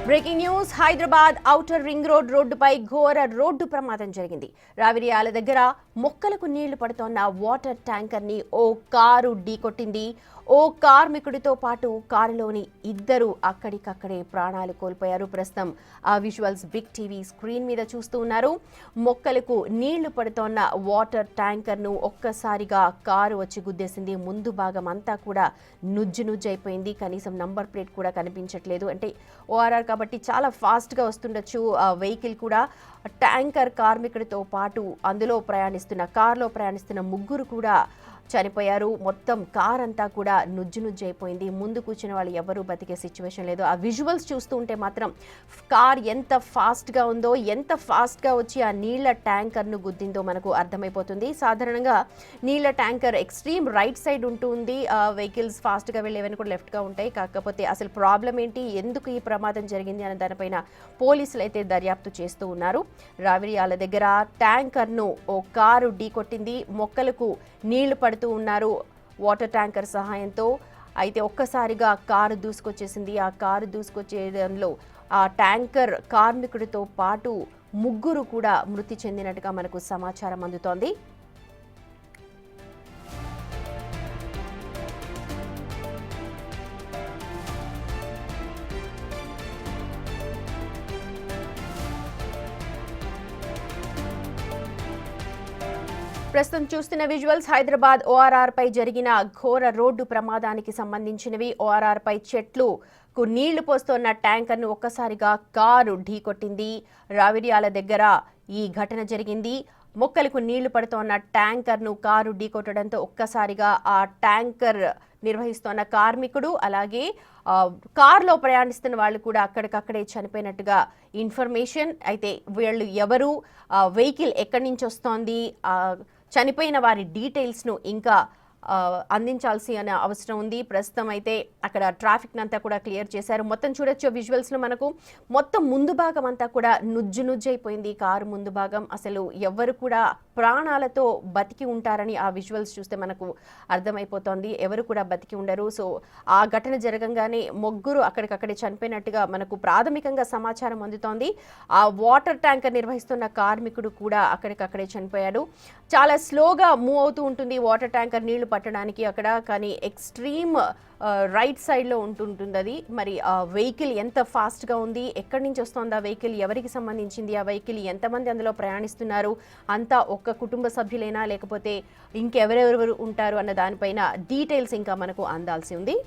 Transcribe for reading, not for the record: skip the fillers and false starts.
Breaking news Hyderabad outer ring రోడ్డుపై ఘోర road ప్రమాదం జరిగింది. రావిరియాల దగ్గర మొక్కలకు నీళ్లు పడుతోన్న వాటర్ ట్యాంకర్ ని ఓ కారు ఢీకొట్టింది. ఓ కార్మికుడితో పాటు కారులోని ఇద్దరు అక్కడికక్కడే ప్రాణాలు కోల్పోయారు. ప్రస్తుతం ఆ విజువల్స్ బిగ్ టీవీ స్క్రీన్ మీద చూస్తూ ఉన్నారు. మొక్కలకు నీళ్లు పడుతోన్న వాటర్ ట్యాంకర్ ను ఒక్కసారిగా కారు వచ్చి గుద్దేసింది. ముందు భాగం అంతా కూడా నుజ్జైపోయింది. కనీసం నంబర్ ప్లేట్ కూడా కనిపించట్లేదు. అంటే ఓఆర్ఆర్ కాబట్టి చాలా ఫాస్ట్గా వస్తుండొచ్చు. వెహికల్ కూడా ట్యాంకర్ కార్మికుడితో పాటు అందులో కారులో ప్రయాణిస్తున్న ముగ్గురు కూడా చనిపోయారు. మొత్తం కార్ అంతా కూడా నుజ్జైపోయింది. ముందు కూర్చున్న వాళ్ళు ఎవరు బతికే సిచ్యువేషన్ లేదు. ఆ విజువల్స్ చూస్తూ ఉంటే మాత్రం కార్ ఎంత ఫాస్ట్గా ఉందో, ఎంత ఫాస్ట్గా వచ్చి ఆ నీళ్ల ట్యాంకర్ను గుద్దిందో మనకు అర్థమైపోతుంది. సాధారణంగా నీళ్ల ట్యాంకర్ ఎక్స్ట్రీమ్ రైట్ సైడ్ ఉంటుంది. వెహికల్స్ ఫాస్ట్గా వెళ్ళేవన్నీ కూడా లెఫ్ట్గా ఉంటాయి. కాకపోతే అసలు ప్రాబ్లం ఏంటి, ఎందుకు ఈ ప్రమాదం జరిగింది అనే దానిపైన పోలీసులు అయితే దర్యాప్తు చేస్తూ ఉన్నారు. రావిరియాల దగ్గర ట్యాంకర్ను ఓ కారు ఢీకొట్టింది. మొక్కలకు నీళ్లు పడుతూ ఉన్నారు వాటర్ ట్యాంకర్ సహాయంతో. అయితే ఒక్కసారిగా కారు దూసుకొచ్చేసింది. ఆ కారు దూసుకొచ్చేయడంలో ఆ ట్యాంకర్ కార్మికుడితో పాటు ముగ్గురు కూడా మృతి చెందినట్టుగా మనకు సమాచారం అందుతోంది. ప్రస్తుతం చూస్తున్న విజువల్స్ హైదరాబాద్ ఓఆర్ఆర్ పై జరిగిన ఘోర రోడ్డు ప్రమాదానికి సంబంధించినవి. ఓఆర్ఆర్ పై చెట్లుకు నీళ్లు పోస్తున్న ట్యాంకర్ ను ఒక్కసారిగా కారు ఢీకొట్టింది. రావిరియాల దగ్గర ఈ ఘటన జరిగింది. మొక్కలకు నీళ్లు పడుతోన్న ట్యాంకర్ ను కారు ఢీకొట్టడంతో ఒక్కసారిగా ఆ ట్యాంకర్ నిర్వహిస్తున్న కార్మికుడు అలాగే కారులో ప్రయాణిస్తున్న వాళ్ళు కూడా అక్కడికక్కడే చనిపోయినట్టుగా ఇన్ఫర్మేషన్. అయితే వీళ్ళు ఎవరు, వెహికల్ ఎక్కడి నుంచి వస్తోంది, చనిపోయిన వారి డీటెయిల్స్ను ఇంకా అందించాల్సిన అవసరం ఉంది. ప్రస్తుతం అయితే అక్కడ ట్రాఫిక్ అంతా కూడా క్లియర్ చేశారు. మొత్తం చూడొచ్చు విజువల్స్లో మనకు మొత్తం ముందు భాగం అంతా కూడా నుజ్జైపోయింది. కారు ముందు భాగం అసలు ఎవరు కూడా ప్రాణాలతో బతికి ఉంటారని ఆ విజువల్స్ చూస్తే మనకు అర్థమైపోతోంది. ఎవరు కూడా బతికి ఉండరు. సో ఆ ఘటన జరగంగానే ముగ్గురు అక్కడికక్కడే చనిపోయినట్టుగా మనకు ప్రాథమికంగా సమాచారం అందుతోంది. ఆ వాటర్ ట్యాంకర్ నిర్వహిస్తున్న కార్మికుడు కూడా అక్కడికక్కడే చనిపోయాడు. చాలా స్లోగా మూవ్ అవుతూ ఉంటుంది వాటర్ ట్యాంకర్ నీళ్లు పట్టడానికి అక్కడ, కానీ ఎక్స్ట్రీమ్ రైట్ సైడ్లో ఉంటుంటుంది అది. మరి ఆ వెహికల్ ఎంత ఫాస్ట్గా ఉంది, ఎక్కడి నుంచి వస్తుంది ఆ వెహికల్, ఎవరికి సంబంధించింది ఆ వెహికల్, ఎంతమంది అందులో ప్రయాణిస్తున్నారు, అంతా ఒక్క కుటుంబ సభ్యులైనా లేకపోతే ఇంకెవరెవరు ఉంటారు అన్న దానిపైన డీటెయిల్స్ ఇంకా మనకు అందాల్సి ఉంది.